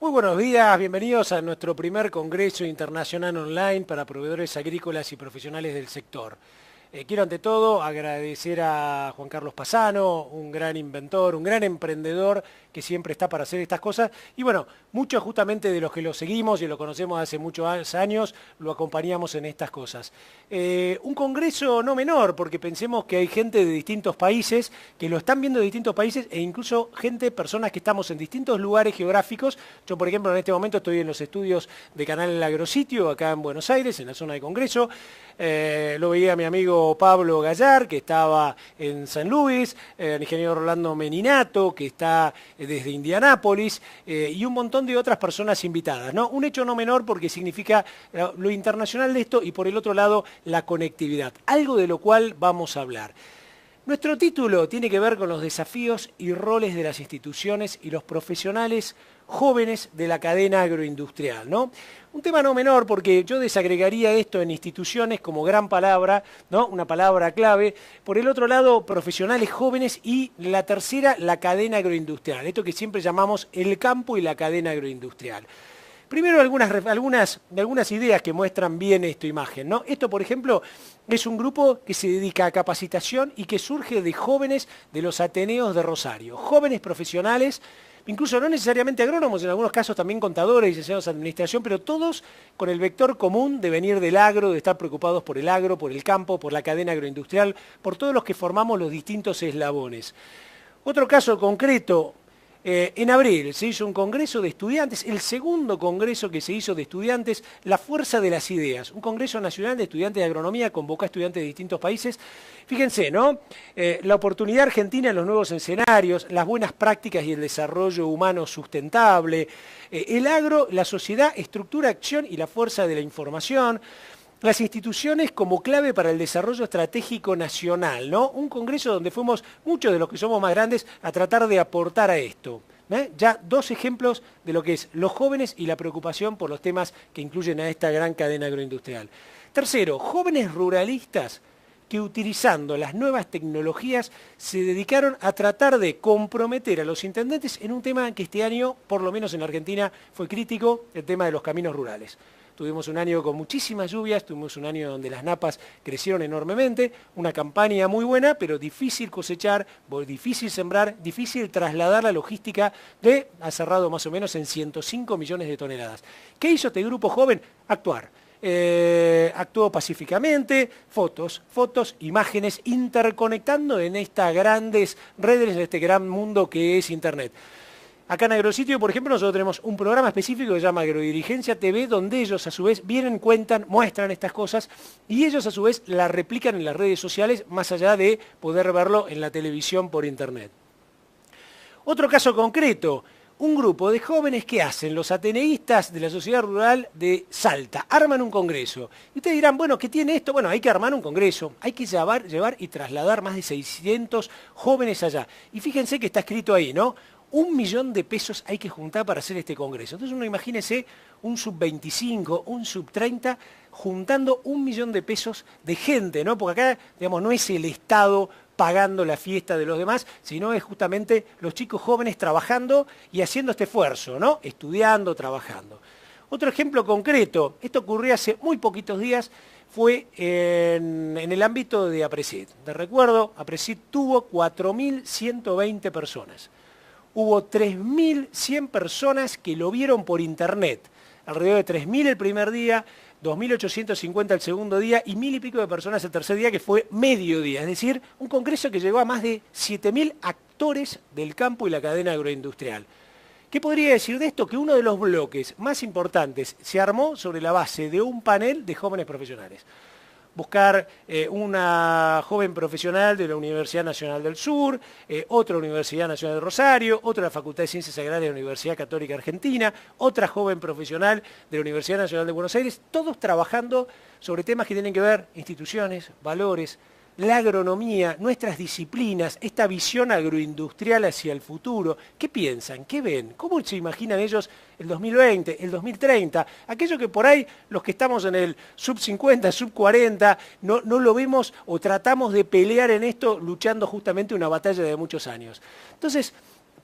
Muy buenos días, bienvenidos a nuestro primer Congreso Internacional Online para proveedores agrícolas y profesionales del sector. Quiero ante todo agradecer a Juan Carlos Pasano, un gran inventor, un gran emprendedor que siempre está para hacer estas cosas. Y bueno, muchos justamente de los que lo seguimos y lo conocemos hace muchos años, lo acompañamos en estas cosas. Un congreso no menor, porque pensemos que hay gente de distintos países, que lo están viendo de distintos países, e incluso personas que estamos en distintos lugares geográficos. Yo, por ejemplo, en este momento estoy en los estudios de Canal El Agrositio, acá en Buenos Aires, en la zona de Congreso. Lo veía mi amigo Pablo Gallar, que estaba en San Luis, el ingeniero Rolando Meninato, que está desde Indianápolis, y un montón de otras personas invitadas, ¿no? Un hecho no menor porque significa lo internacional de esto y por el otro lado la conectividad, algo de lo cual vamos a hablar. Nuestro título tiene que ver con los desafíos y roles de las instituciones y los profesionales jóvenes de la cadena agroindustrial, ¿no? Un tema no menor porque yo desagregaría esto en instituciones como gran palabra, ¿no? Una palabra clave. Por el otro lado, profesionales jóvenes y la tercera, la cadena agroindustrial. Esto que siempre llamamos el campo y la cadena agroindustrial. Primero algunas ideas que muestran bien esta imagen, ¿no? Esto, por ejemplo, es un grupo que se dedica a capacitación y que surge de jóvenes de los Ateneos de Rosario, jóvenes profesionales, incluso no necesariamente agrónomos, en algunos casos también contadores, licenciados en administración, pero todos con el vector común de venir del agro, de estar preocupados por el agro, por el campo, por la cadena agroindustrial, por todos los que formamos los distintos eslabones. Otro caso concreto. En abril se hizo un congreso de estudiantes, el segundo congreso que se hizo de estudiantes, La Fuerza de las Ideas, un congreso nacional de estudiantes de agronomía, convocó a estudiantes de distintos países. Fíjense, ¿no? La oportunidad argentina en los nuevos escenarios, las buenas prácticas y el desarrollo humano sustentable, el agro, la sociedad, estructura, acción y la fuerza de la información. Las instituciones como clave para el desarrollo estratégico nacional, ¿no? Un congreso donde fuimos muchos de los que somos más grandes a tratar de aportar a esto. Ya dos ejemplos de lo que es los jóvenes y la preocupación por los temas que incluyen a esta gran cadena agroindustrial. Tercero, jóvenes ruralistas que utilizando las nuevas tecnologías se dedicaron a tratar de comprometer a los intendentes en un tema que este año, por lo menos en la Argentina, fue crítico, el tema de los caminos rurales. Tuvimos un año con muchísimas lluvias, tuvimos un año donde las napas crecieron enormemente, una campaña muy buena, pero difícil cosechar, difícil sembrar, difícil trasladar la logística ha cerrado más o menos en 105 millones de toneladas. ¿Qué hizo este grupo joven? Actuar. Actuó pacíficamente, fotos, imágenes, interconectando en estas grandes redes, en este gran mundo que es Internet. Acá en Agrositio, por ejemplo, nosotros tenemos un programa específico que se llama Agrodirigencia TV, donde ellos a su vez vienen, cuentan, muestran estas cosas y ellos a su vez las replican en las redes sociales, más allá de poder verlo en la televisión por Internet. Otro caso concreto, un grupo de jóvenes que hacen los ateneístas de la sociedad rural de Salta, arman un congreso. Y ustedes dirán, bueno, ¿qué tiene esto? Bueno, hay que armar un congreso, hay que llevar y trasladar más de 600 jóvenes allá. Y fíjense que está escrito ahí, ¿no? 1 millón de pesos hay que juntar para hacer este congreso. Entonces uno imagínese un sub-25, un sub-30, juntando 1 millón de pesos de gente, ¿no? Porque acá, digamos, no es el Estado pagando la fiesta de los demás, sino es justamente los chicos jóvenes trabajando y haciendo este esfuerzo, ¿no? Estudiando, trabajando. Otro ejemplo concreto, esto ocurrió hace muy poquitos días, fue en el ámbito de APRESID. De recuerdo, APRESID tuvo 4.120 personas. Hubo 3.100 personas que lo vieron por Internet, alrededor de 3.000 el primer día, 2.850 el segundo día y 1.000 y pico de personas el tercer día, que fue mediodía. Es decir, un congreso que llegó a más de 7.000 actores del campo y la cadena agroindustrial. ¿Qué podría decir de esto? Que uno de los bloques más importantes se armó sobre la base de un panel de jóvenes profesionales. Buscar una joven profesional de la Universidad Nacional del Sur, otra Universidad Nacional de Rosario, otra de la Facultad de Ciencias Agrarias de la Universidad Católica Argentina, otra joven profesional de la Universidad Nacional de Buenos Aires, todos trabajando sobre temas que tienen que ver instituciones, valores, la agronomía, nuestras disciplinas, esta visión agroindustrial hacia el futuro. ¿Qué piensan? ¿Qué ven? ¿Cómo se imaginan ellos el 2020, el 2030? Aquello que por ahí los que estamos en el sub-50, sub-40, no lo vemos o tratamos de pelear en esto luchando justamente una batalla de muchos años. Entonces,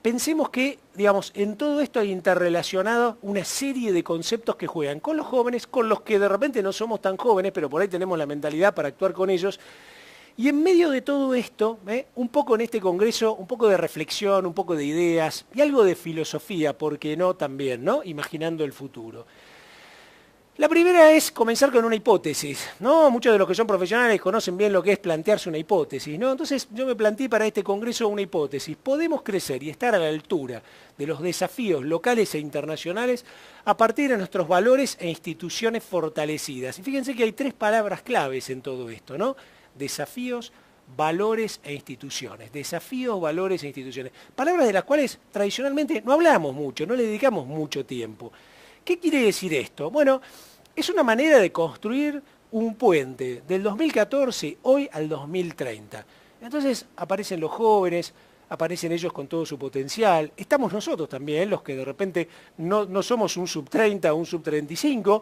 pensemos que, digamos, en todo esto hay interrelacionado una serie de conceptos que juegan con los jóvenes, con los que de repente no somos tan jóvenes, pero por ahí tenemos la mentalidad para actuar con ellos. Y en medio de todo esto, un poco en este congreso, un poco de reflexión, un poco de ideas y algo de filosofía, ¿por qué no también, ¿no? Imaginando el futuro. La primera es comenzar con una hipótesis, ¿no? Muchos de los que son profesionales conocen bien lo que es plantearse una hipótesis, ¿no? Entonces yo me planteé para este congreso una hipótesis. Podemos crecer y estar a la altura de los desafíos locales e internacionales a partir de nuestros valores e instituciones fortalecidas. Y fíjense que hay 3 palabras claves en todo esto, ¿no? Desafíos, valores e instituciones. Desafíos, valores e instituciones. Palabras de las cuales tradicionalmente no hablamos mucho, no le dedicamos mucho tiempo. ¿Qué quiere decir esto? Bueno, es una manera de construir un puente del 2014 hoy al 2030. Entonces aparecen los jóvenes, aparecen ellos con todo su potencial. Estamos nosotros también, los que de repente no somos un sub-30 o un sub-35,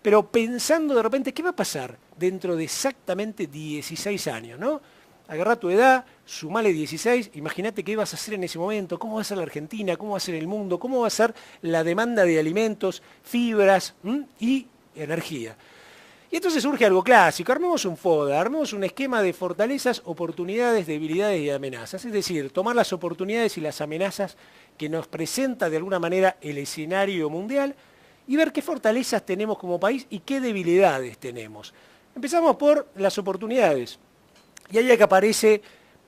pero pensando de repente, ¿qué va a pasar dentro de exactamente 16 años, ¿no? Agarrá tu edad, sumale 16, imagínate qué vas a hacer en ese momento, cómo va a ser la Argentina, cómo va a ser el mundo, cómo va a ser la demanda de alimentos, fibras y energía. Y entonces surge algo clásico, armemos un FODA, armemos un esquema de fortalezas, oportunidades, debilidades y amenazas. Es decir, tomar las oportunidades y las amenazas que nos presenta de alguna manera el escenario mundial y ver qué fortalezas tenemos como país y qué debilidades tenemos. Empezamos por las oportunidades. Y ahí es que aparece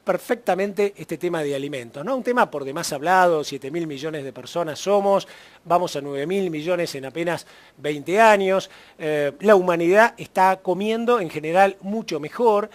perfectamente este tema de alimentos, ¿no? Un tema por demás hablado, 7.000 millones de personas somos, vamos a 9.000 millones en apenas 20 años, la humanidad está comiendo en general mucho mejor,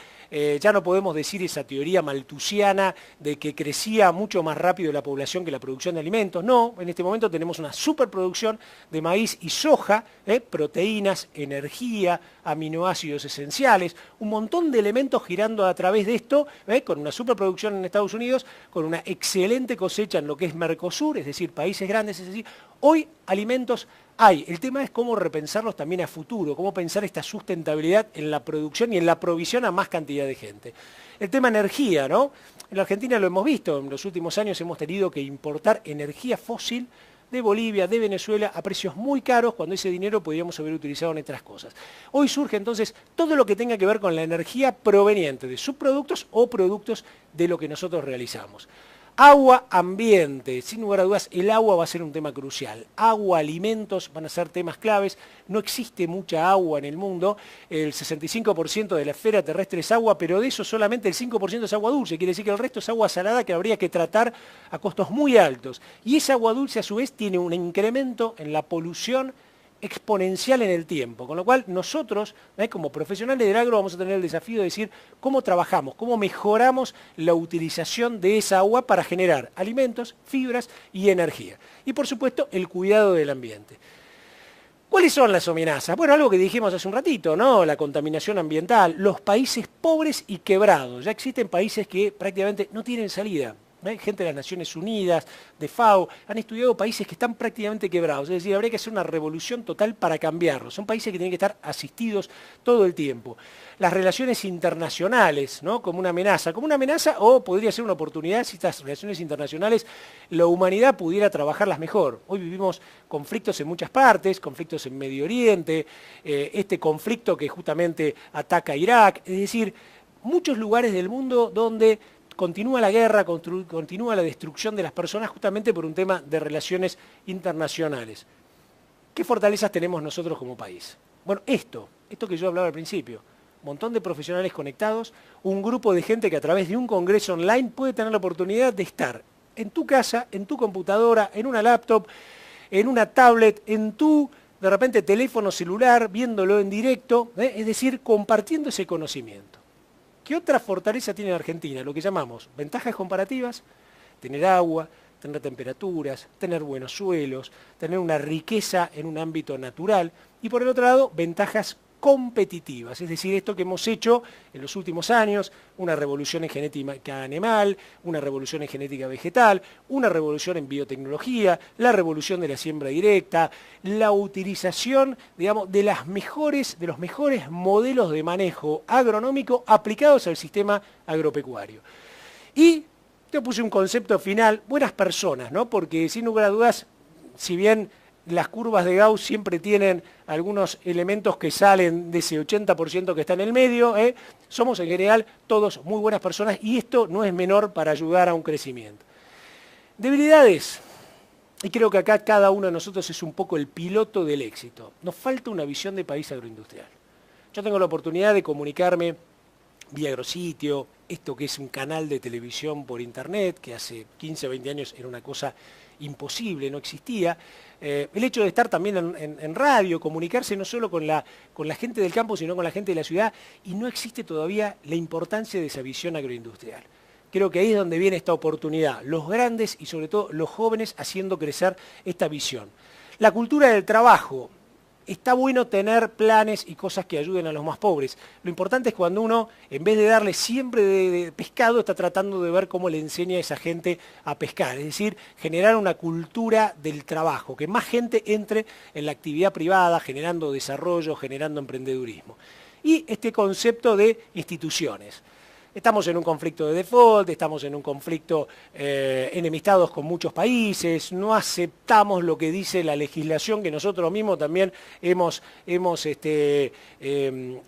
ya no podemos decir esa teoría maltusiana de que crecía mucho más rápido la población que la producción de alimentos. No, en este momento tenemos una superproducción de maíz y soja, proteínas, energía, aminoácidos esenciales, un montón de elementos girando a través de esto, con una superproducción en Estados Unidos, con una excelente cosecha en lo que es Mercosur, es decir, países grandes, es decir, hoy alimentos hay. El tema es cómo repensarlos también a futuro, cómo pensar esta sustentabilidad en la producción y en la provisión a más cantidad de gente. El tema energía, ¿no? En la Argentina lo hemos visto, en los últimos años hemos tenido que importar energía fósil de Bolivia, de Venezuela, a precios muy caros, cuando ese dinero podríamos haber utilizado en otras cosas. Hoy surge entonces todo lo que tenga que ver con la energía proveniente de subproductos o productos de lo que nosotros realizamos. Agua, ambiente, sin lugar a dudas, el agua va a ser un tema crucial. Agua, alimentos van a ser temas claves. No existe mucha agua en el mundo. El 65% de la esfera terrestre es agua, pero de eso solamente el 5% es agua dulce. Quiere decir que el resto es agua salada que habría que tratar a costos muy altos. Y esa agua dulce, a su vez, tiene un incremento en la polución exponencial en el tiempo, con lo cual nosotros, como profesionales del agro, vamos a tener el desafío de decir cómo trabajamos, cómo mejoramos la utilización de esa agua para generar alimentos, fibras y energía. Y por supuesto, el cuidado del ambiente. ¿Cuáles son las amenazas? Bueno, algo que dijimos hace un ratito, ¿no? La contaminación ambiental, los países pobres y quebrados. Ya existen países que prácticamente no tienen salida. Gente de las Naciones Unidas, de FAO, han estudiado países que están prácticamente quebrados. Es decir, habría que hacer una revolución total para cambiarlos. Son países que tienen que estar asistidos todo el tiempo. Las relaciones internacionales, ¿no? Como una amenaza o podría ser una oportunidad si estas relaciones internacionales la humanidad pudiera trabajarlas mejor. Hoy vivimos conflictos en muchas partes, conflictos en Medio Oriente, este conflicto que justamente ataca a Irak, es decir, muchos lugares del mundo donde continúa la guerra, continúa la destrucción de las personas justamente por un tema de relaciones internacionales. ¿Qué fortalezas tenemos nosotros como país? Bueno, esto que yo hablaba al principio, un montón de profesionales conectados, un grupo de gente que a través de un congreso online puede tener la oportunidad de estar en tu casa, en tu computadora, en una laptop, en una tablet, en tu, de repente, teléfono celular, viéndolo en directo, es decir, compartiendo ese conocimiento. ¿Qué otra fortaleza tiene la Argentina? Lo que llamamos ventajas comparativas, tener agua, tener temperaturas, tener buenos suelos, tener una riqueza en un ámbito natural y por el otro lado, ventajas competitivas, es decir, esto que hemos hecho en los últimos años, una revolución en genética animal, una revolución en genética vegetal, una revolución en biotecnología, la revolución de la siembra directa, la utilización, digamos, de los mejores modelos de manejo agronómico aplicados al sistema agropecuario. Y Yo puse un concepto final, buenas personas, ¿no? Porque sin lugar a dudas, si bien las curvas de Gauss siempre tienen algunos elementos que salen de ese 80% que está en el medio, somos en general todos muy buenas personas y esto no es menor para ayudar a un crecimiento. Debilidades, y creo que acá cada uno de nosotros es un poco el piloto del éxito. Nos falta una visión de país agroindustrial. Yo tengo la oportunidad de comunicarme vía Agrositio, esto que es un canal de televisión por internet, que hace 15 o 20 años era una cosa imposible, no existía. El hecho de estar también en radio, comunicarse no solo con la gente del campo, sino con la gente de la ciudad, y no existe todavía la importancia de esa visión agroindustrial. Creo que ahí es donde viene esta oportunidad, los grandes y sobre todo los jóvenes haciendo crecer esta visión. La cultura del trabajo. Está bueno tener planes y cosas que ayuden a los más pobres. Lo importante es cuando uno, en vez de darle siempre de pescado, está tratando de ver cómo le enseña a esa gente a pescar. Es decir, generar una cultura del trabajo, que más gente entre en la actividad privada, generando desarrollo, generando emprendedurismo. Y este concepto de instituciones. Estamos en un conflicto de default, estamos en un conflicto enemistados con muchos países, no aceptamos lo que dice la legislación que nosotros mismos también hemos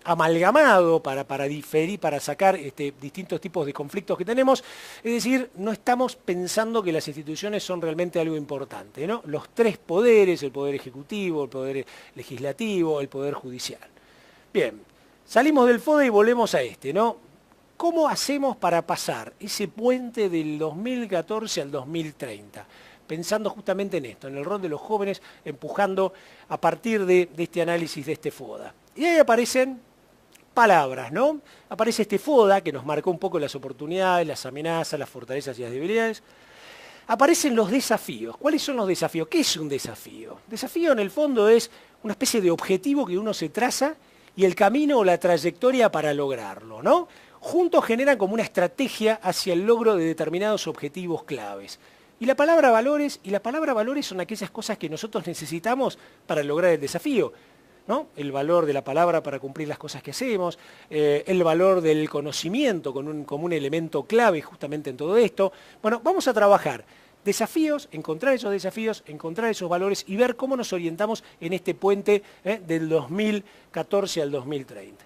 amalgamado para diferir, para sacar distintos tipos de conflictos que tenemos. Es decir, no estamos pensando que las instituciones son realmente algo importante, ¿no? Los tres poderes, el poder ejecutivo, el poder legislativo, el poder judicial. Bien, salimos del FODE y volvemos a ¿no? ¿Cómo hacemos para pasar ese puente del 2014 al 2030? Pensando justamente en esto, en el rol de los jóvenes, empujando a partir de este análisis de este FODA. Y ahí aparecen palabras, ¿no? Aparece este FODA que nos marcó un poco las oportunidades, las amenazas, las fortalezas y las debilidades. Aparecen los desafíos. ¿Cuáles son los desafíos? ¿Qué es un desafío? Desafío en el fondo es una especie de objetivo que uno se traza y el camino o la trayectoria para lograrlo, ¿no? Juntos generan como una estrategia hacia el logro de determinados objetivos claves. Y la palabra valores son aquellas cosas que nosotros necesitamos para lograr el desafío, ¿no? El valor de la palabra para cumplir las cosas que hacemos, el valor del conocimiento como un elemento clave justamente en todo esto. Bueno, vamos a trabajar desafíos, encontrar esos valores y ver cómo nos orientamos en este puente del 2014 al 2030.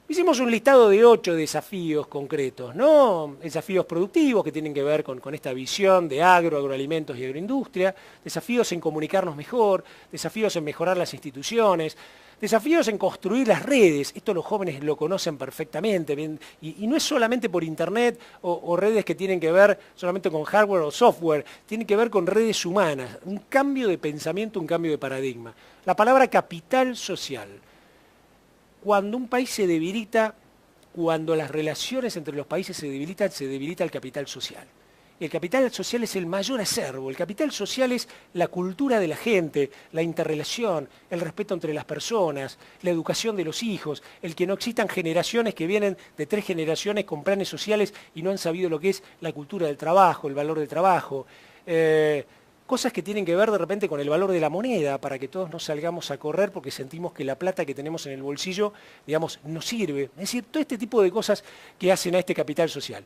Hicimos un listado de 8 desafíos concretos, ¿no? Desafíos productivos que tienen que ver con esta visión de agroalimentos y agroindustria, desafíos en comunicarnos mejor, desafíos en mejorar las instituciones, desafíos en construir las redes. Esto los jóvenes lo conocen perfectamente, y no es solamente por internet o redes que tienen que ver solamente con hardware o software, tienen que ver con redes humanas, un cambio de pensamiento, un cambio de paradigma. La palabra capital social. Cuando un país se debilita, cuando las relaciones entre los países se debilita el capital social. El capital social es el mayor acervo, el capital social es la cultura de la gente, la interrelación, el respeto entre las personas, la educación de los hijos, el que no existan generaciones que vienen de 3 generaciones con planes sociales y no han sabido lo que es la cultura del trabajo, el valor del trabajo. Cosas que tienen que ver de repente con el valor de la moneda, para que todos no salgamos a correr porque sentimos que la plata que tenemos en el bolsillo, digamos, no sirve. Es decir, todo este tipo de cosas que hacen a este capital social.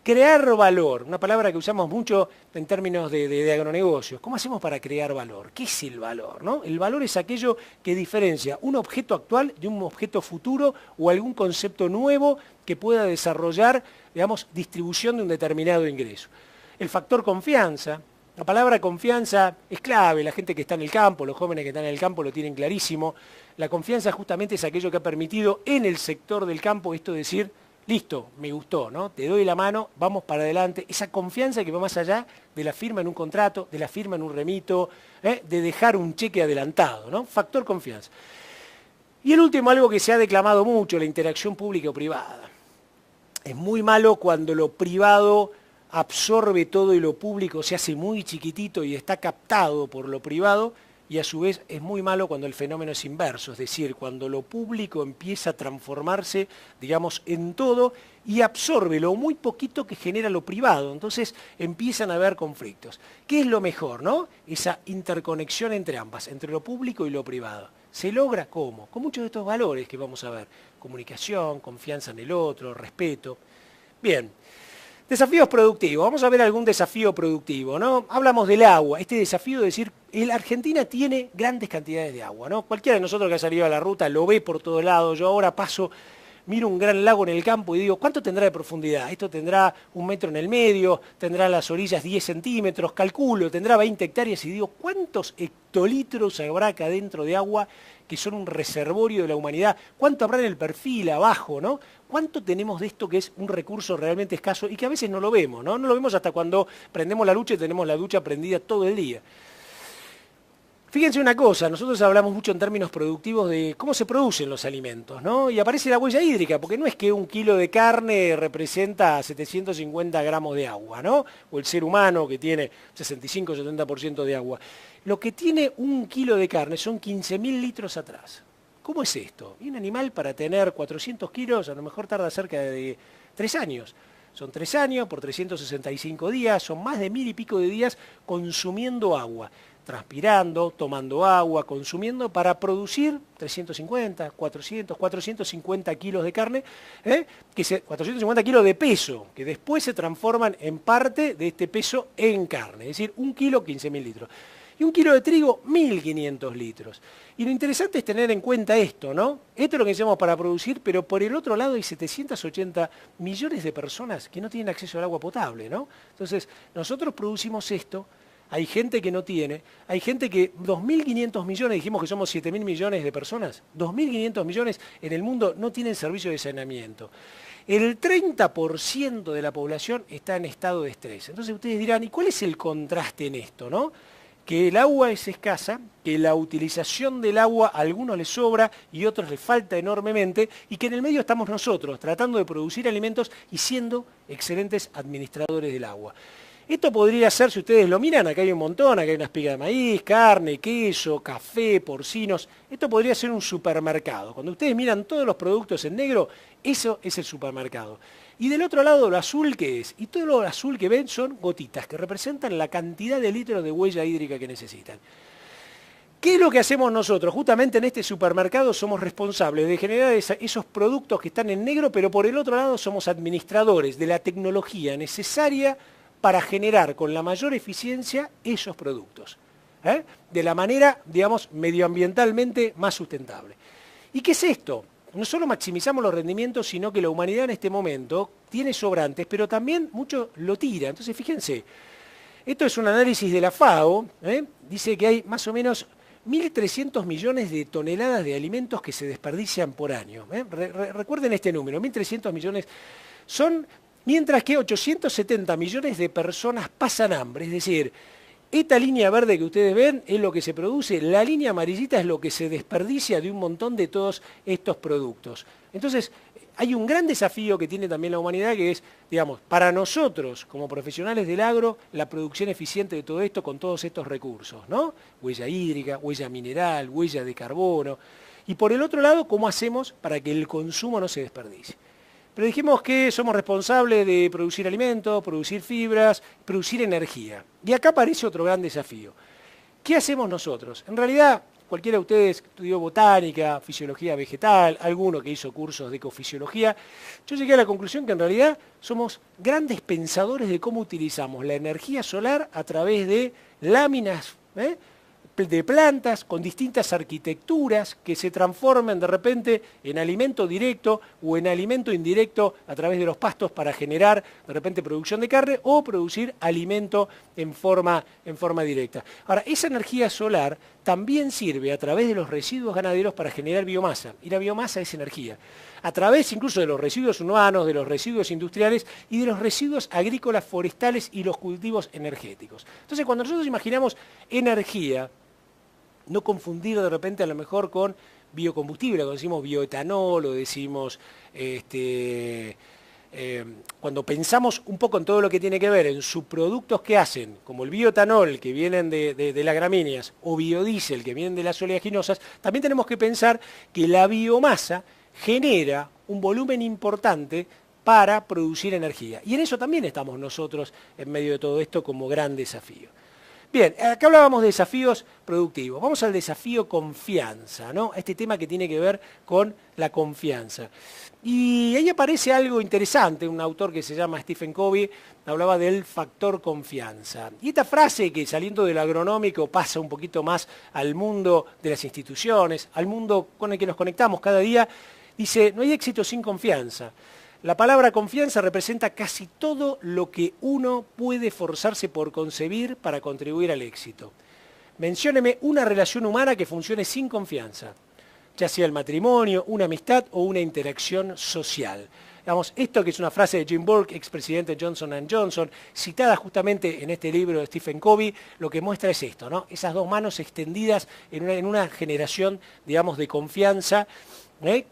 Crear valor, una palabra que usamos mucho en términos de agronegocios. ¿Cómo hacemos para crear valor? ¿Qué es el valor, no? El valor es aquello que diferencia un objeto actual de un objeto futuro o algún concepto nuevo que pueda desarrollar, digamos, distribución de un determinado ingreso. El factor confianza. La palabra confianza es clave, la gente que está en el campo, los jóvenes que están en el campo lo tienen clarísimo. La confianza justamente es aquello que ha permitido en el sector del campo esto de decir, listo, me gustó, ¿no? Te doy la mano, vamos para adelante. Esa confianza que va más allá de la firma en un contrato, de la firma en un remito, de dejar un cheque adelantado, ¿no? Factor confianza. Y el último, algo que se ha declamado mucho, la interacción pública o privada. Es muy malo cuando lo privado absorbe todo y lo público se hace muy chiquitito y está captado por lo privado, y a su vez es muy malo cuando el fenómeno es inverso, es decir, cuando lo público empieza a transformarse, digamos, en todo y absorbe lo muy poquito que genera lo privado. Entonces empiezan a haber conflictos. ¿Qué es lo mejor, no? Esa interconexión entre ambas, entre lo público y lo privado. ¿Se logra cómo? Con muchos de estos valores que vamos a ver. Comunicación, confianza en el otro, respeto. Bien. Desafíos productivos. Vamos a ver algún desafío productivo, ¿no? Hablamos del agua. Este desafío de decir, la Argentina tiene grandes cantidades de agua, ¿no? Cualquiera de nosotros que ha salido a la ruta lo ve por todos lados. Yo ahora paso, miro un gran lago en el campo y digo, ¿cuánto tendrá de profundidad? Esto tendrá 1 metro en el medio, tendrá en las orillas 10 centímetros, calculo, tendrá 20 hectáreas y digo, ¿cuántos hectolitros habrá acá dentro de agua que son un reservorio de la humanidad? ¿Cuánto habrá en el perfil abajo, no? ¿Cuánto tenemos de esto que es un recurso realmente escaso y que a veces no lo vemos, ¿no? No lo vemos hasta cuando prendemos la ducha y tenemos la ducha prendida todo el día. Fíjense una cosa, nosotros hablamos mucho en términos productivos de cómo se producen los alimentos, ¿no? Y aparece la huella hídrica, porque no es que 1 kilo de carne representa 750 gramos de agua, ¿no? O el ser humano que tiene 65-70% de agua. Lo que tiene 1 kilo de carne son 15.000 litros atrás. ¿Cómo es esto? Y un animal para tener 400 kilos a lo mejor tarda cerca de 3 años. Son 3 años por 365 días, son más de 1000 y pico de días consumiendo agua, transpirando, tomando agua, consumiendo para producir 350, 400, 450 kilos de carne, 450 kilos de peso, que después se transforman en parte de este peso en carne, es decir, 1 kilo, 15.000 litros. Y 1 kilo de trigo, 1.500 litros. Y lo interesante es tener en cuenta esto, ¿no? Esto es lo que necesitamos para producir, pero por el otro lado hay 780 millones de personas que no tienen acceso al agua potable, ¿no? Entonces, nosotros producimos esto, hay gente que no tiene, hay gente que 2.500 millones, dijimos que somos 7.000 millones de personas, 2.500 millones en el mundo no tienen servicio de saneamiento. El 30% de la población está en estado de estrés. Entonces ustedes dirán, ¿y cuál es el contraste en esto, no? Que el agua es escasa, que la utilización del agua a algunos les sobra y a otros les falta enormemente, y que en el medio estamos nosotros, tratando de producir alimentos y siendo excelentes administradores del agua. Esto podría ser, si ustedes lo miran, acá hay un montón, acá hay una espiga de maíz, carne, queso, café, porcinos. Esto podría ser un supermercado. Cuando ustedes miran todos los productos en negro, eso es el supermercado. Y del otro lado, lo azul, ¿qué es? Y todo lo azul que ven son gotitas, que representan la cantidad de litros de huella hídrica que necesitan. ¿Qué es lo que hacemos nosotros? Justamente en este supermercado somos responsables de generar esos productos que están en negro, pero por el otro lado somos administradores de la tecnología necesaria para generar con la mayor eficiencia esos productos, de la manera, digamos, medioambientalmente más sustentable. ¿Y qué es esto? No solo maximizamos los rendimientos, sino que la humanidad en este momento tiene sobrantes, pero también mucho lo tira. Entonces, fíjense, esto es un análisis de la FAO, dice que hay más o menos 1.300 millones de toneladas de alimentos que se desperdician por año. Recuerden este número, 1.300 millones son, mientras que 870 millones de personas pasan hambre, es decir, esta línea verde que ustedes ven es lo que se produce, la línea amarillita es lo que se desperdicia de un montón de todos estos productos. Entonces, hay un gran desafío que tiene también la humanidad que es, digamos, para nosotros como profesionales del agro, la producción eficiente de todo esto con todos estos recursos, ¿no? Huella hídrica, huella mineral, huella de carbono. Y por el otro lado, ¿cómo hacemos para que el consumo no se desperdicie? Pero dijimos que somos responsables de producir alimentos, producir fibras, producir energía. Y acá aparece otro gran desafío. ¿Qué hacemos nosotros? En realidad, cualquiera de ustedes estudió botánica, fisiología vegetal, alguno que hizo cursos de ecofisiología, yo llegué a la conclusión que en realidad somos grandes pensadores de cómo utilizamos la energía solar a través de láminas, de plantas con distintas arquitecturas que se transforman de repente en alimento directo o en alimento indirecto a través de los pastos para generar de repente producción de carne o producir alimento en forma directa. Ahora, esa energía solar también sirve a través de los residuos ganaderos para generar biomasa, y la biomasa es energía. A través incluso de los residuos humanos, de los residuos industriales y de los residuos agrícolas, forestales y los cultivos energéticos. Entonces, cuando nosotros imaginamos energía, no confundir de repente a lo mejor con biocombustible, cuando decimos bioetanol o decimos, cuando pensamos un poco en todo lo que tiene que ver en subproductos que hacen, como el bioetanol que vienen de las gramíneas o biodiesel que vienen de las oleaginosas, también tenemos que pensar que la biomasa genera un volumen importante para producir energía. Y en eso también estamos nosotros en medio de todo esto como gran desafío. Bien, acá hablábamos de desafíos productivos. Vamos al desafío confianza, ¿no? Este tema que tiene que ver con la confianza. Y ahí aparece algo interesante, un autor que se llama Stephen Covey, hablaba del factor confianza. Y esta frase que saliendo del agronómico pasa un poquito más al mundo de las instituciones, al mundo con el que nos conectamos cada día, dice, no hay éxito sin confianza. La palabra confianza representa casi todo lo que uno puede esforzarse por concebir para contribuir al éxito. Mencióneme una relación humana que funcione sin confianza, ya sea el matrimonio, una amistad o una interacción social. Digamos, esto que es una frase de Jim Burke, expresidente de Johnson & Johnson, citada justamente en este libro de Stephen Covey, lo que muestra es esto, ¿no? Esas dos manos extendidas en una generación, digamos, de confianza,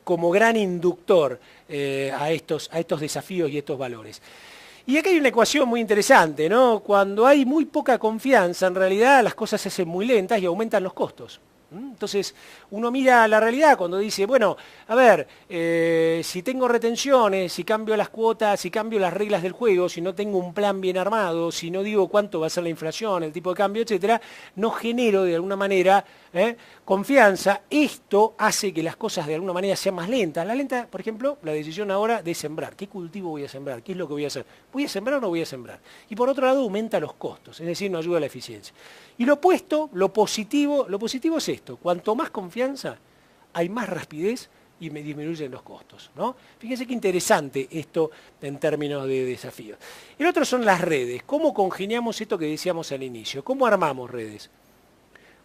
como gran inductor a estos desafíos y estos valores. Y acá hay una ecuación muy interesante, ¿no? Cuando hay muy poca confianza, en realidad las cosas se hacen muy lentas y aumentan los costos. Entonces, uno mira la realidad cuando dice, bueno, a ver, si tengo retenciones, si cambio las cuotas, si cambio las reglas del juego, si no tengo un plan bien armado, si no digo cuánto va a ser la inflación, el tipo de cambio, etcétera, no genero de alguna manera confianza. Esto hace que las cosas de alguna manera sean más lentas. La lenta, por ejemplo, la decisión ahora de sembrar. ¿Qué cultivo voy a sembrar? ¿Qué es lo que voy a hacer? ¿Voy a sembrar o no voy a sembrar? Y por otro lado, aumenta los costos, es decir, no ayuda a la eficiencia. Y lo opuesto, lo positivo es esto. Cuanto más confianza, hay más rapidez y me disminuyen los costos, ¿no? Fíjense qué interesante esto en términos de desafíos. El otro son las redes. ¿Cómo congeniamos esto que decíamos al inicio? ¿Cómo armamos redes?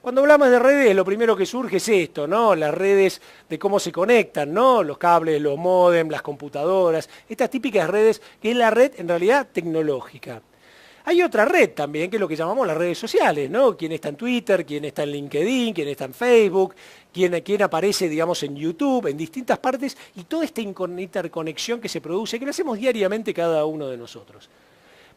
Cuando hablamos de redes, lo primero que surge es esto, ¿no? Las redes de cómo se conectan, ¿no? Los cables, los módems, las computadoras, estas típicas redes, que es la red en realidad tecnológica. Hay otra red también, que es lo que llamamos las redes sociales, ¿no? Quién está en Twitter, quién está en LinkedIn, quién está en Facebook, quién aparece, digamos, en YouTube, en distintas partes, y toda esta interconexión que se produce, que lo hacemos diariamente cada uno de nosotros.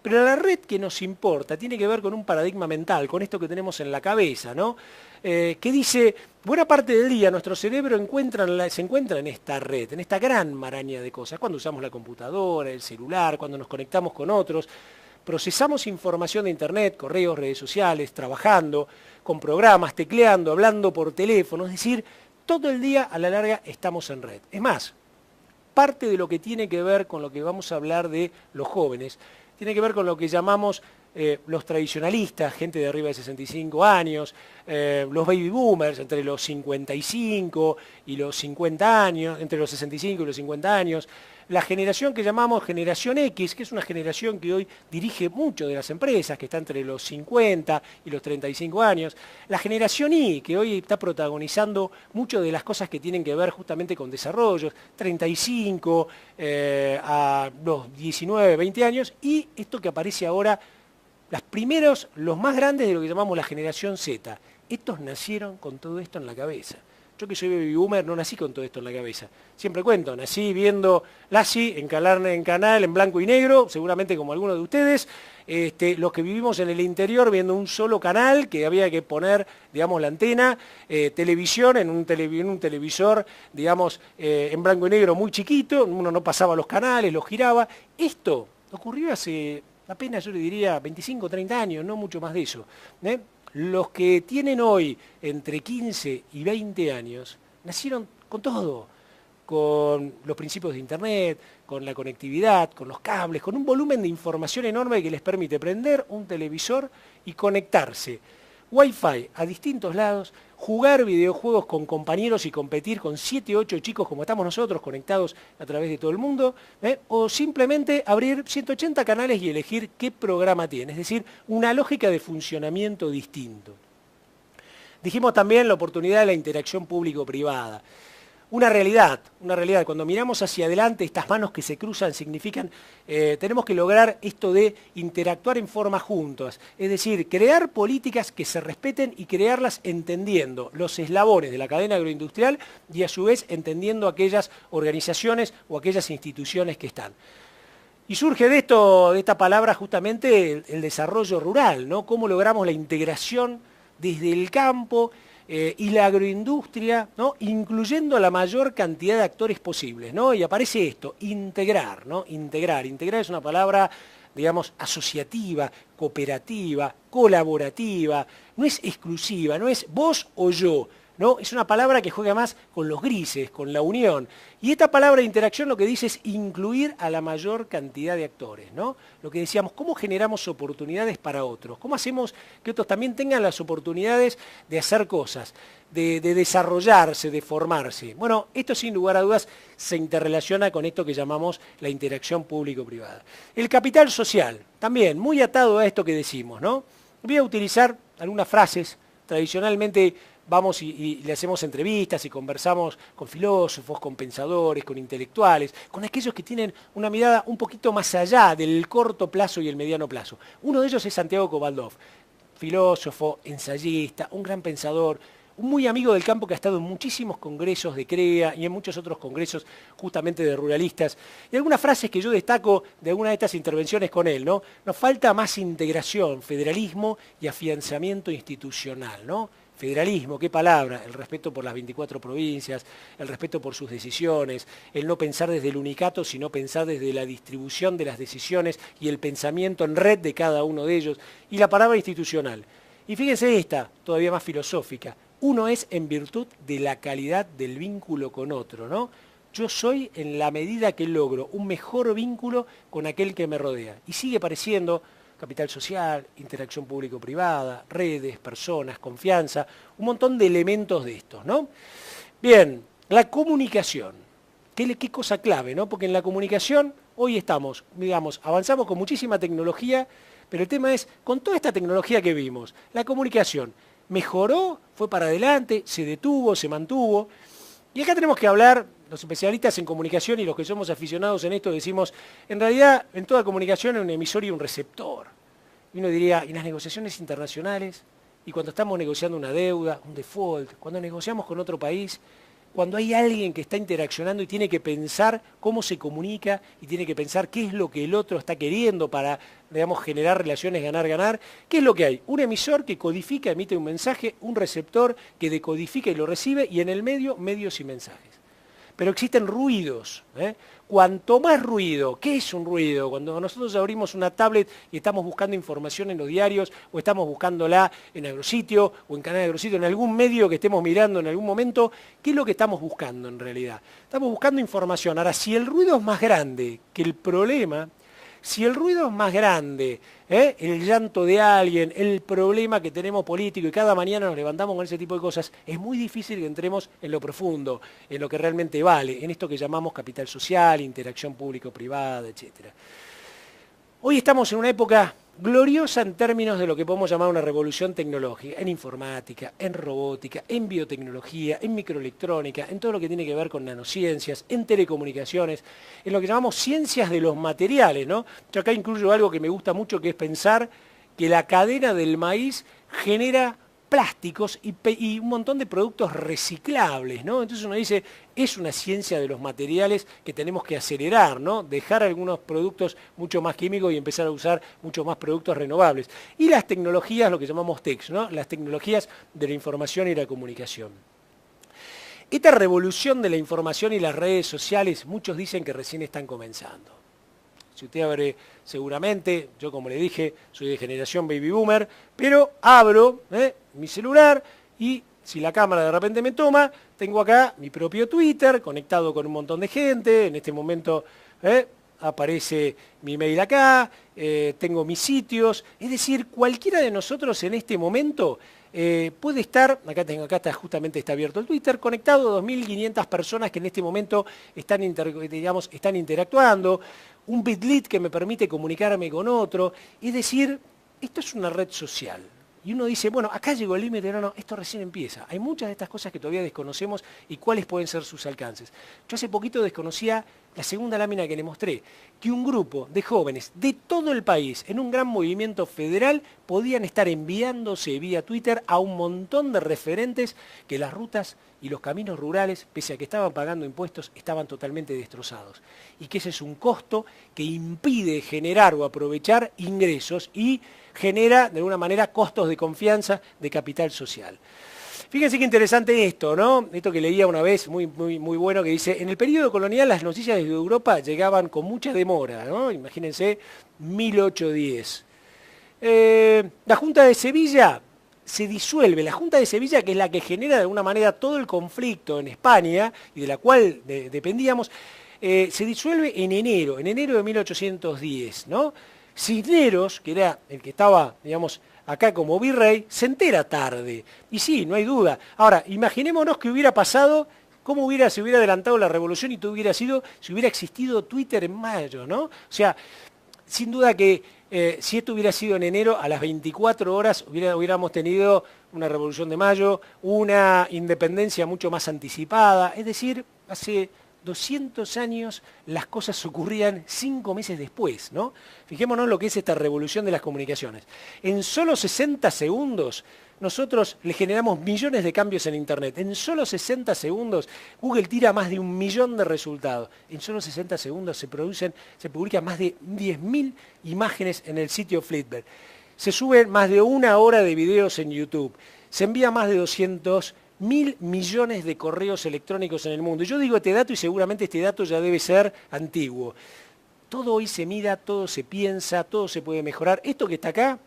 Pero la red que nos importa tiene que ver con un paradigma mental, con esto que tenemos en la cabeza, ¿no? Que dice, buena parte del día nuestro cerebro se encuentra en esta red, en esta gran maraña de cosas, cuando usamos la computadora, el celular, cuando nos conectamos con otros. Procesamos información de internet, correos, redes sociales, trabajando, con programas, tecleando, hablando por teléfono, es decir, todo el día a la larga estamos en red. Es más, parte de lo que tiene que ver con lo que vamos a hablar de los jóvenes, tiene que ver con lo que llamamos los tradicionalistas, gente de arriba de 65 años, los baby boomers entre los 55 y los 50 años, entre los 65 y los 50 años, la generación que llamamos generación X, que es una generación que hoy dirige mucho de las empresas, que está entre los 50 y los 35 años, la generación Y, que hoy está protagonizando mucho de las cosas que tienen que ver justamente con desarrollos, 35 a los 19, 20 años, y esto que aparece ahora, los más grandes de lo que llamamos la generación Z. Estos nacieron con todo esto en la cabeza. Yo que soy baby boomer no nací con todo esto en la cabeza. Siempre cuento, nací viendo Lassie en canal en blanco y negro, seguramente como algunos de ustedes, los que vivimos en el interior viendo un solo canal que había que poner, digamos, la antena, televisión en un televisor, digamos, en blanco y negro muy chiquito, uno no pasaba los canales, los giraba. Esto ocurrió hace apenas, yo le diría, 25, 30 años, no mucho más de eso. Los que tienen hoy entre 15 y 20 años nacieron con todo, con los principios de Internet, con la conectividad, con los cables, con un volumen de información enorme que les permite prender un televisor y conectarse. Wi-Fi a distintos lados, jugar videojuegos con compañeros y competir con 7, 8 chicos como estamos nosotros conectados a través de todo el mundo, o simplemente abrir 180 canales y elegir qué programa tiene, es decir, una lógica de funcionamiento distinto. Dijimos también la oportunidad de la interacción público-privada. Una realidad, cuando miramos hacia adelante, estas manos que se cruzan significan, tenemos que lograr esto de interactuar en forma juntas, es decir, crear políticas que se respeten y crearlas entendiendo los eslabones de la cadena agroindustrial y a su vez entendiendo aquellas organizaciones o aquellas instituciones que están. Y surge de esta palabra justamente el desarrollo rural, ¿no? Cómo logramos la integración desde el campo, y la agroindustria, ¿no? Incluyendo a la mayor cantidad de actores posibles, ¿no? Y aparece esto, integrar, ¿no? Integrar. Integrar es una palabra, digamos, asociativa, cooperativa, colaborativa, no es exclusiva, no es vos o yo, ¿no? Es una palabra que juega más con los grises, con la unión. Y esta palabra de interacción lo que dice es incluir a la mayor cantidad de actores, ¿no? Lo que decíamos, ¿cómo generamos oportunidades para otros? ¿Cómo hacemos que otros también tengan las oportunidades de hacer cosas, de desarrollarse, de formarse? Bueno, esto sin lugar a dudas se interrelaciona con esto que llamamos la interacción público-privada. El capital social, también muy atado a esto que decimos, ¿no? Voy a utilizar algunas frases tradicionalmente. Vamos y le hacemos entrevistas y conversamos con filósofos, con pensadores, con intelectuales, con aquellos que tienen una mirada un poquito más allá del corto plazo y el mediano plazo. Uno de ellos es Santiago Cobaldov, filósofo, ensayista, un gran pensador, un muy amigo del campo que ha estado en muchísimos congresos de CREA y en muchos otros congresos justamente de ruralistas. Y algunas frases que yo destaco de alguna de estas intervenciones con él, ¿no? Nos falta más integración, federalismo y afianzamiento institucional, ¿no? Federalismo, qué palabra, el respeto por las 24 provincias, el respeto por sus decisiones, el no pensar desde el unicato, sino pensar desde la distribución de las decisiones y el pensamiento en red de cada uno de ellos, y la palabra institucional. Y fíjense esta, todavía más filosófica, uno es en virtud de la calidad del vínculo con otro, ¿no? Yo soy en la medida que logro un mejor vínculo con aquel que me rodea. Y sigue pareciendo capital social, interacción público-privada, redes, personas, confianza, un montón de elementos de estos, ¿no? Bien, la comunicación. ¿Qué cosa clave, ¿no? Porque en la comunicación hoy estamos, digamos, avanzamos con muchísima tecnología, pero el tema es, con toda esta tecnología que vimos, la comunicación mejoró, fue para adelante, se detuvo, se mantuvo. Y acá tenemos que hablar, los especialistas en comunicación y los que somos aficionados en esto decimos, en realidad en toda comunicación hay un emisor y un receptor. Y uno diría, ¿y las negociaciones internacionales? Y cuando estamos negociando una deuda, un default, cuando negociamos con otro país, cuando hay alguien que está interaccionando y tiene que pensar cómo se comunica y tiene que pensar qué es lo que el otro está queriendo para, digamos, generar relaciones ganar-ganar, ¿qué es lo que hay? Un emisor que codifica, emite un mensaje, un receptor que decodifica y lo recibe, y en el medio, medios y mensajes. Pero existen ruidos, ¿eh? Cuanto más ruido, ¿qué es un ruido? Cuando nosotros abrimos una tablet y estamos buscando información en los diarios, o estamos buscándola en Agrositio, o en Canal Agrositio, en algún medio que estemos mirando en algún momento, ¿qué es lo que estamos buscando en realidad? Estamos buscando información. Ahora, si el ruido es más grande que el problema, si el ruido es más grande, el llanto de alguien, el problema que tenemos político, y cada mañana nos levantamos con ese tipo de cosas, es muy difícil que entremos en lo profundo, en lo que realmente vale, en esto que llamamos capital social, interacción público-privada, etc. Hoy estamos en una época gloriosa en términos de lo que podemos llamar una revolución tecnológica, en informática, en robótica, en biotecnología, en microelectrónica, en todo lo que tiene que ver con nanociencias, en telecomunicaciones, en lo que llamamos ciencias de los materiales, ¿no? Yo acá incluyo algo que me gusta mucho, que es pensar que la cadena del maíz genera plásticos y un montón de productos reciclables, ¿no? Entonces uno dice, es una ciencia de los materiales que tenemos que acelerar, ¿no? Dejar algunos productos mucho más químicos y empezar a usar mucho más productos renovables. Y las tecnologías, lo que llamamos TECs, ¿no? Las tecnologías de la información y la comunicación. Esta revolución de la información y las redes sociales, muchos dicen que recién están comenzando. Si usted abre, seguramente, yo como le dije, soy de generación baby boomer, pero abro mi celular y si la cámara de repente me toma, tengo acá mi propio Twitter conectado con un montón de gente. En este momento aparece mi mail acá, tengo mis sitios. Es decir, cualquiera de nosotros en este momento puede estar, acá justamente está abierto el Twitter, conectado a 2.500 personas que en este momento están interactuando, un Bitlit que me permite comunicarme con otro. Es decir, esto es una red social. Y uno dice, bueno, acá llegó el límite, no, esto recién empieza. Hay muchas de estas cosas que todavía desconocemos y cuáles pueden ser sus alcances. Yo hace poquito desconocía la segunda lámina que le mostré, que un grupo de jóvenes de todo el país, en un gran movimiento federal, podían estar enviándose vía Twitter a un montón de referentes que las rutas y los caminos rurales, pese a que estaban pagando impuestos, estaban totalmente destrozados. Y que ese es un costo que impide generar o aprovechar ingresos y genera, de alguna manera, costos de confianza de capital social. Fíjense qué interesante esto, ¿no? Esto que leía una vez, muy bueno, que dice, en el periodo colonial las noticias desde Europa llegaban con mucha demora, ¿no? Imagínense, 1810. La Junta de Sevilla se disuelve. La Junta de Sevilla, que es la que genera de alguna manera todo el conflicto en España y de la cual dependíamos, se disuelve en enero de 1810, ¿no? Cisneros, que era el que estaba, digamos, acá como virrey, se entera tarde. Y sí, no hay duda. Ahora, imaginémonos que hubiera pasado, cómo se hubiera adelantado la revolución y todo hubiera sido, si hubiera existido Twitter en mayo, ¿no? O sea, sin duda que si esto hubiera sido en enero, a las 24 horas hubiéramos tenido una revolución de mayo, una independencia mucho más anticipada, es decir, hace 200 años las cosas ocurrían 5 meses después, ¿no? Fijémonos lo que es esta revolución de las comunicaciones. En solo 60 segundos nosotros le generamos millones de cambios en Internet. En solo 60 segundos Google tira más de 1.000.000 de resultados. En solo 60 segundos se publican más de 10.000 imágenes en el sitio Flipboard. Se suben más de 1 hora de videos en YouTube. Se envía más de 200.000 millones de correos electrónicos en el mundo. Y yo digo este dato y seguramente este dato ya debe ser antiguo. Todo hoy se mira, todo se piensa, todo se puede mejorar. Esto que está acá,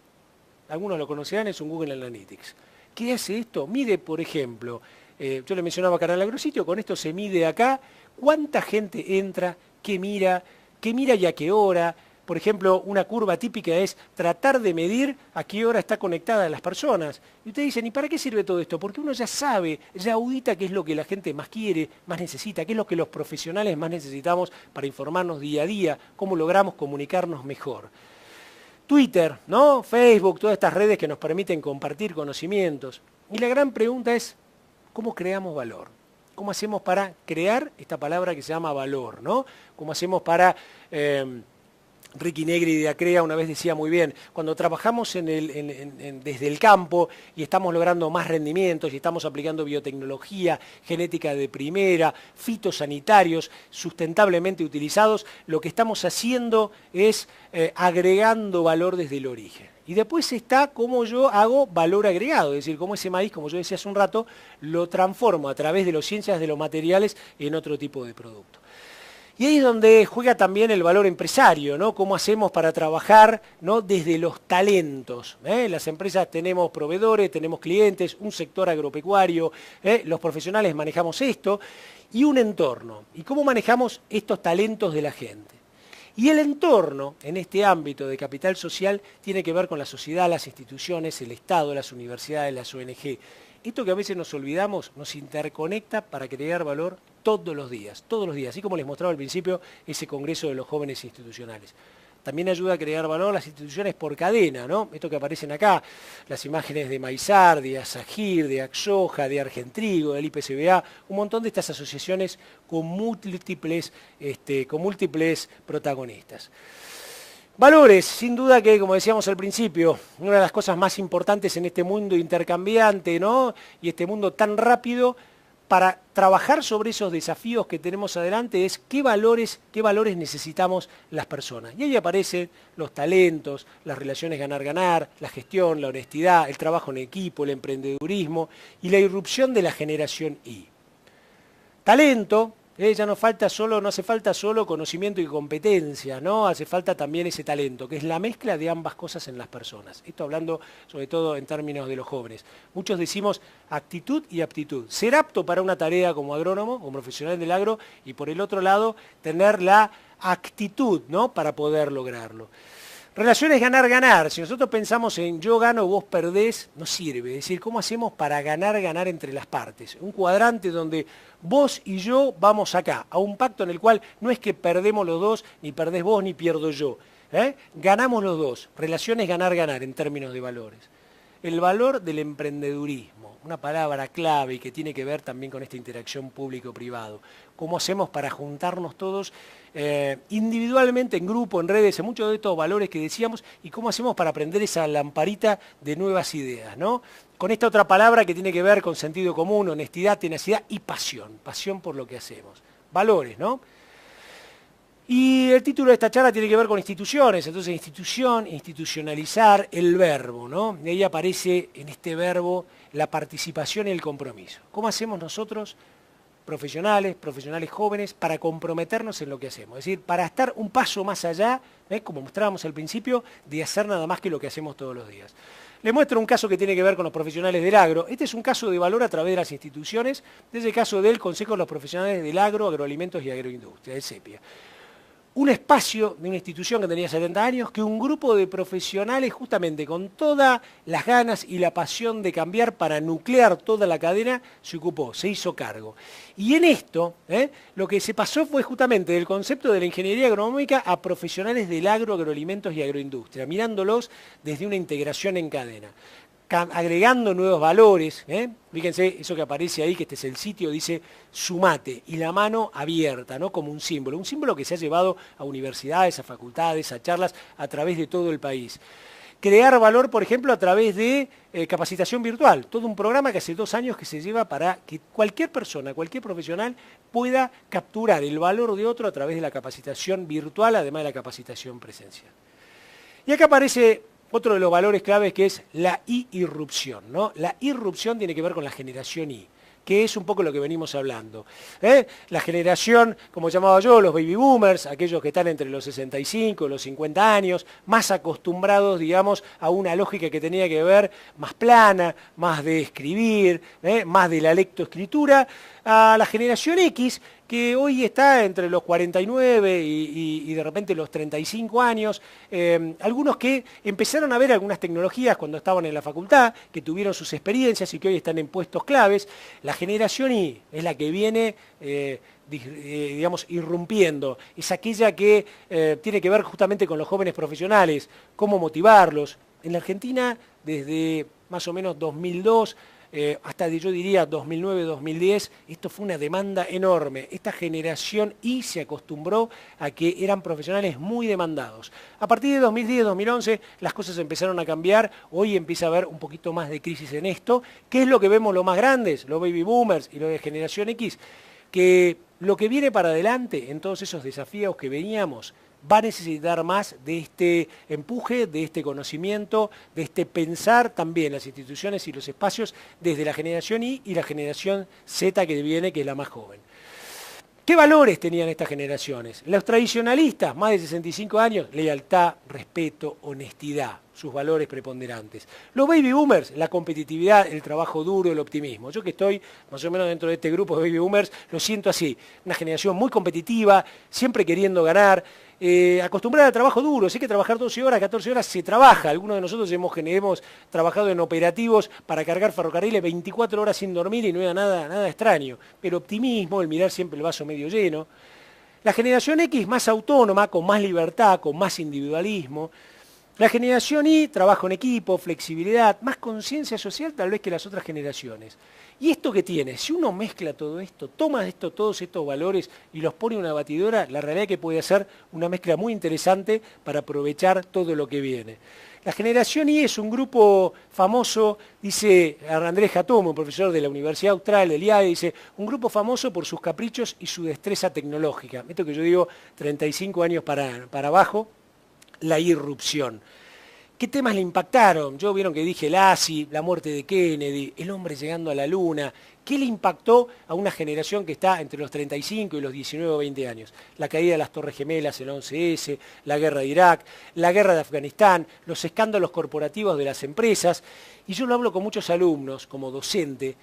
algunos lo conocerán, es un Google Analytics. ¿Qué hace esto? Mide, por ejemplo, yo le mencionaba Canal Agrositio, con esto se mide acá cuánta gente entra, qué mira y a qué hora. Por ejemplo, una curva típica es tratar de medir a qué hora está conectada las personas. Y ustedes dicen, ¿y para qué sirve todo esto? Porque uno ya sabe, ya audita qué es lo que la gente más quiere, más necesita, qué es lo que los profesionales más necesitamos para informarnos día a día, cómo logramos comunicarnos mejor. Twitter, ¿no? Facebook, todas estas redes que nos permiten compartir conocimientos. Y la gran pregunta es, ¿cómo creamos valor? ¿Cómo hacemos para crear esta palabra que se llama valor, ¿no? ¿Cómo hacemos para... Ricky Negri de Acrea una vez decía muy bien, cuando trabajamos desde el campo y estamos logrando más rendimientos y estamos aplicando biotecnología, genética de primera, fitosanitarios sustentablemente utilizados, lo que estamos haciendo es agregando valor desde el origen. Y después está cómo yo hago valor agregado, es decir, cómo ese maíz, como yo decía hace un rato, lo transformo a través de las ciencias de los materiales en otro tipo de producto. Y ahí es donde juega también el valor empresario, ¿no? Cómo hacemos para trabajar, ¿no? Desde los talentos. Las empresas tenemos proveedores, tenemos clientes, un sector agropecuario, los profesionales manejamos esto, y un entorno. ¿Y cómo manejamos estos talentos de la gente? Y el entorno, en este ámbito de capital social, tiene que ver con la sociedad, las instituciones, el Estado, las universidades, las ONG. Esto que a veces nos olvidamos nos interconecta para crear valor todos los días, así como les mostraba al principio ese Congreso de los Jóvenes Institucionales. También ayuda a crear valor las instituciones por cadena, ¿no? Esto que aparecen acá, las imágenes de Maizar, de Asagir, de Axoja, de Argentrigo, del IPCBA, un montón de estas asociaciones con múltiples protagonistas. Valores, sin duda que, como decíamos al principio, una de las cosas más importantes en este mundo intercambiante, ¿no? Y este mundo tan rápido, para trabajar sobre esos desafíos que tenemos adelante es qué valores necesitamos las personas. Y ahí aparecen los talentos, las relaciones ganar-ganar, la gestión, la honestidad, el trabajo en equipo, el emprendedurismo y la irrupción de la generación Y. Talento. Ya no hace falta solo conocimiento y competencia, ¿no? Hace falta también ese talento, que es la mezcla de ambas cosas en las personas. Esto hablando sobre todo en términos de los jóvenes. Muchos decimos actitud y aptitud. Ser apto para una tarea como agrónomo, como profesional del agro, y por el otro lado, tener la actitud, ¿no? Para poder lograrlo. Relaciones ganar-ganar. Si nosotros pensamos en yo gano, vos perdés, no sirve. Es decir, ¿cómo hacemos para ganar-ganar entre las partes? Un cuadrante donde vos y yo vamos acá, a un pacto en el cual no es que perdemos los dos, ni perdés vos, ni pierdo yo. Ganamos los dos. Relaciones ganar-ganar en términos de valores. El valor del emprendedurismo, una palabra clave y que tiene que ver también con esta interacción público-privado. ¿Cómo hacemos para juntarnos todos individualmente, en grupo, en redes, en muchos de estos valores que decíamos, y cómo hacemos para prender esa lamparita de nuevas ideas, ¿no? Con esta otra palabra que tiene que ver con sentido común, honestidad, tenacidad y pasión por lo que hacemos. Valores, ¿no? Y el título de esta charla tiene que ver con instituciones, entonces institución, institucionalizar, el verbo, ¿no? Y ahí aparece en este verbo la participación y el compromiso. ¿Cómo hacemos nosotros, profesionales jóvenes, para comprometernos en lo que hacemos? Es decir, para estar un paso más allá, como mostrábamos al principio, de hacer nada más que lo que hacemos todos los días. Les muestro un caso que tiene que ver con los profesionales del agro. Este es un caso de valor a través de las instituciones, desde el caso del Consejo de los Profesionales del Agro, Agroalimentos y Agroindustria, el CEPIA. Un espacio de una institución que tenía 70 años, que un grupo de profesionales justamente con todas las ganas y la pasión de cambiar para nuclear toda la cadena, se ocupó, se hizo cargo. Y en esto, lo que se pasó fue justamente del concepto de la ingeniería agronómica a profesionales del agro, agroalimentos y agroindustria, mirándolos desde una integración en cadena, agregando nuevos valores. Fíjense, eso que aparece ahí, que este es el sitio, dice sumate, y la mano abierta, ¿no? Como un símbolo que se ha llevado a universidades, a facultades, a charlas a través de todo el país. Crear valor, por ejemplo, a través de capacitación virtual, todo un programa que hace 2 años que se lleva para que cualquier persona, cualquier profesional pueda capturar el valor de otro a través de la capacitación virtual, además de la capacitación presencial. Y acá aparece otro de los valores claves, que es la irrupción, ¿no? La irrupción tiene que ver con la generación I, que es un poco lo que venimos hablando. La generación, como llamaba yo, los baby boomers, aquellos que están entre los 65 y los 50 años, más acostumbrados, digamos, a una lógica que tenía que ver más plana, más de escribir, más de la lectoescritura, a la generación X, que hoy está entre los 49 y de repente los 35 años, algunos que empezaron a ver algunas tecnologías cuando estaban en la facultad, que tuvieron sus experiencias y que hoy están en puestos claves. La generación Y es la que viene, digamos, irrumpiendo, es aquella que tiene que ver justamente con los jóvenes profesionales, cómo motivarlos. En la Argentina, desde más o menos 2002, hasta yo diría 2009-2010, esto fue una demanda enorme. Esta generación Y se acostumbró a que eran profesionales muy demandados. A partir de 2010-2011 las cosas empezaron a cambiar, hoy empieza a haber un poquito más de crisis en esto. ¿Qué es lo que vemos los más grandes, los baby boomers y los de generación X? Que lo que viene para adelante en todos esos desafíos que veníamos va a necesitar más de este empuje, de este conocimiento, de este pensar también las instituciones y los espacios desde la generación Y y la generación Z que viene, que es la más joven. ¿Qué valores tenían estas generaciones? Los tradicionalistas, más de 65 años, lealtad, respeto, honestidad, sus valores preponderantes. Los baby boomers, la competitividad, el trabajo duro, el optimismo. Yo que estoy más o menos dentro de este grupo de baby boomers, lo siento así. Una generación muy competitiva, siempre queriendo ganar, acostumbrada al trabajo duro. Si hay que trabajar 12 horas, 14 horas, se trabaja. Algunos de nosotros hemos trabajado en operativos para cargar ferrocarriles 24 horas sin dormir y no era nada extraño. Pero optimismo, el mirar siempre el vaso medio lleno. La generación X más autónoma, con más libertad, con más individualismo. La generación Y, trabajo en equipo, flexibilidad, más conciencia social tal vez que las otras generaciones. ¿Y esto qué tiene? Si uno mezcla todo esto, toma todos estos valores y los pone en una batidora, la realidad es que puede hacer una mezcla muy interesante para aprovechar todo lo que viene. La generación Y es un grupo famoso, dice Andrés Jatomo, profesor de la Universidad Austral del IAE, dice, un grupo famoso por sus caprichos y su destreza tecnológica. Esto que yo digo, 35 años para abajo, la irrupción. ¿Qué temas le impactaron? Yo vieron que dije el ASI, la muerte de Kennedy, el hombre llegando a la luna. ¿Qué le impactó a una generación que está entre los 35 y los 19 o 20 años? La caída de las Torres Gemelas, el 11S, la guerra de Irak, la guerra de Afganistán, los escándalos corporativos de las empresas. Y yo lo hablo con muchos alumnos como docente,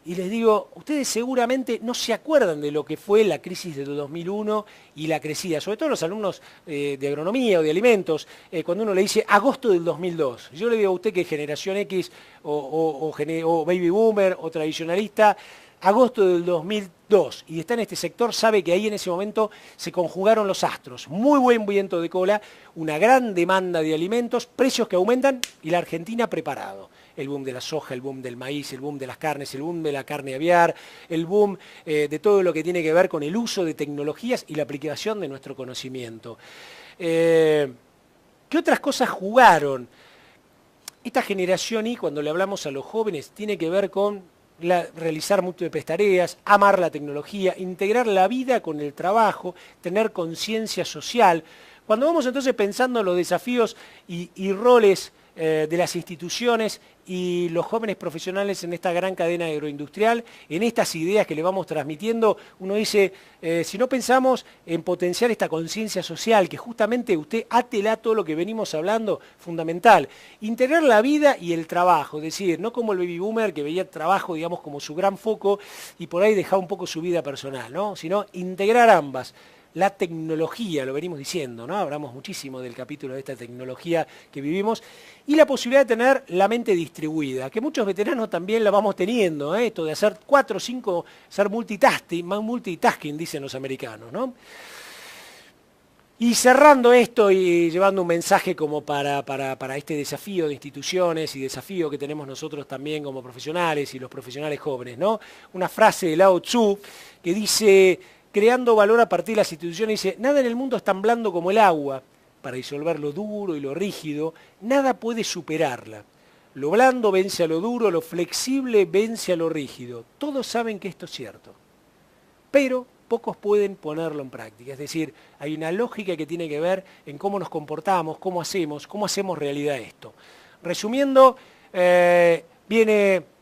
y les digo, ustedes seguramente no se acuerdan de lo que fue la crisis de 2001 y la crecida, sobre todo los alumnos de agronomía o de alimentos, cuando uno le dice agosto del 2002. Yo le digo a usted que es generación X o baby boomer o tradicionalista, agosto del 2002, y está en este sector, sabe que ahí en ese momento se conjugaron los astros. Muy buen viento de cola, una gran demanda de alimentos, precios que aumentan y la Argentina preparado. El boom de la soja, el boom del maíz, el boom de las carnes, el boom de la carne aviar, el boom de todo lo que tiene que ver con el uso de tecnologías y la aplicación de nuestro conocimiento. ¿Qué otras cosas jugaron? Esta generación Y, cuando le hablamos a los jóvenes, tiene que ver con realizar múltiples tareas, amar la tecnología, integrar la vida con el trabajo, tener conciencia social. Cuando vamos entonces pensando en los desafíos y roles de las instituciones y los jóvenes profesionales en esta gran cadena agroindustrial, en estas ideas que le vamos transmitiendo. Uno dice, si no pensamos en potenciar esta conciencia social, que justamente usted átela todo lo que venimos hablando, fundamental, integrar la vida y el trabajo, es decir, no como el baby boomer que veía el trabajo, digamos, como su gran foco y por ahí dejaba un poco su vida personal, ¿no? Sino integrar ambas. La tecnología, lo venimos diciendo, ¿no? Hablamos muchísimo del capítulo de esta tecnología que vivimos, y la posibilidad de tener la mente distribuida, que muchos veteranos también la vamos teniendo, ¿eh? Esto de hacer 4 o 5, ser multitasking, dicen los americanos, ¿no? Y cerrando esto y llevando un mensaje como para este desafío de instituciones y desafío que tenemos nosotros también como profesionales y los profesionales jóvenes, ¿no? Una frase de Lao Tzu que dice, creando valor a partir de las instituciones, dice, nada en el mundo es tan blando como el agua. Para disolver lo duro y lo rígido, nada puede superarla. Lo blando vence a lo duro, lo flexible vence a lo rígido. Todos saben que esto es cierto, pero pocos pueden ponerlo en práctica. Es decir, hay una lógica que tiene que ver en cómo nos comportamos, cómo hacemos realidad esto. Resumiendo,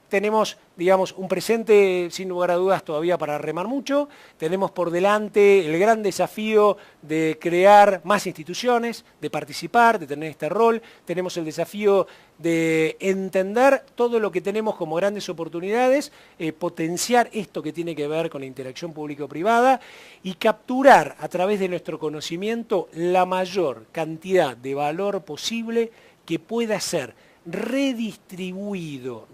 tenemos, digamos, un presente sin lugar a dudas todavía para remar mucho. Tenemos por delante el gran desafío de crear más instituciones, de participar, de tener este rol. Tenemos el desafío de entender todo lo que tenemos como grandes oportunidades, potenciar esto que tiene que ver con la interacción público-privada y capturar a través de nuestro conocimiento la mayor cantidad de valor posible que pueda ser redistribuido,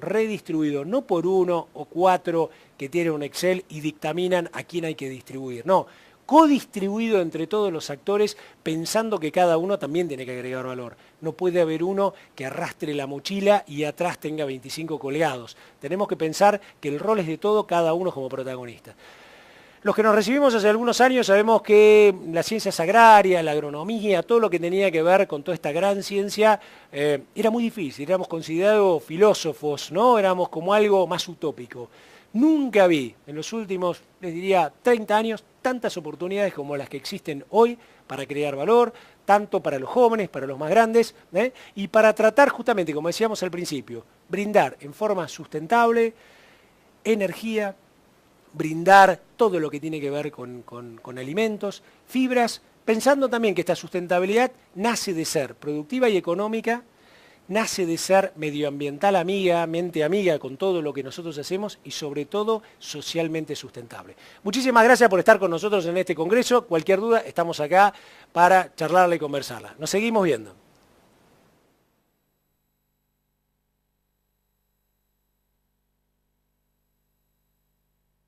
no por 1 o 4 que tienen un Excel y dictaminan a quién hay que distribuir, no, codistribuido entre todos los actores pensando que cada uno también tiene que agregar valor. No puede haber uno que arrastre la mochila y atrás tenga 25 colgados. Tenemos que pensar que el rol es de todo, cada uno como protagonista. Los que nos recibimos hace algunos años sabemos que las ciencias agrarias, la agronomía, todo lo que tenía que ver con toda esta gran ciencia, era muy difícil, éramos considerados filósofos, ¿no? Éramos como algo más utópico. Nunca vi en los últimos, les diría, 30 años, tantas oportunidades como las que existen hoy para crear valor, tanto para los jóvenes, para los más grandes, y para tratar justamente, como decíamos al principio, brindar en forma sustentable energía, brindar todo lo que tiene que ver con alimentos, fibras, pensando también que esta sustentabilidad nace de ser productiva y económica, nace de ser medioambiental amiga, mente amiga con todo lo que nosotros hacemos y sobre todo socialmente sustentable. Muchísimas gracias por estar con nosotros en este congreso. Cualquier duda, estamos acá para charlarla y conversarla. Nos seguimos viendo.